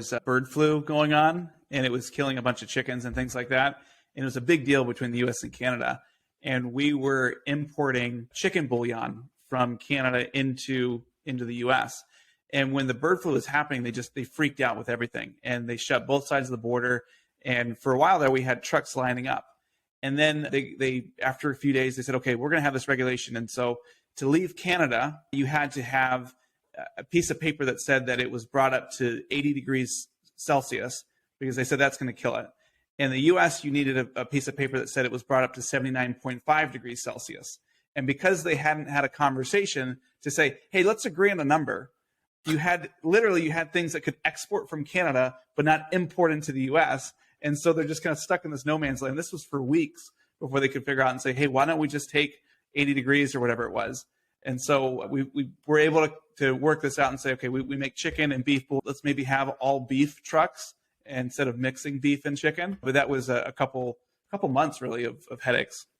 was bird flu going on, and it was killing a bunch of chickens and things like that. And it was a big deal between the US and Canada. And we were importing chicken bouillon from Canada into the US. And when the bird flu was happening, they freaked out with everything, and they shut both sides of the border. And for a while there, we had trucks lining up. And then they after a few days, they said, okay, we're going to have this regulation. And so to leave Canada, you had to have a piece of paper that said that it was brought up to 80 degrees Celsius, because they said that's going to kill it. In the US, you needed a piece of paper that said it was brought up to 79.5 degrees Celsius. And because they hadn't had a conversation to say, hey, let's agree on a number, you had things that could export from Canada, but not import into the US. And so they're just kind of stuck in this no man's land. This was for weeks before they could figure out and say, hey, why don't we just take 80 degrees or whatever it was? And so we were able to work this out and say, okay, we make chicken and beef, but let's maybe have all beef trucks instead of mixing beef and chicken. But that was a couple months really of headaches.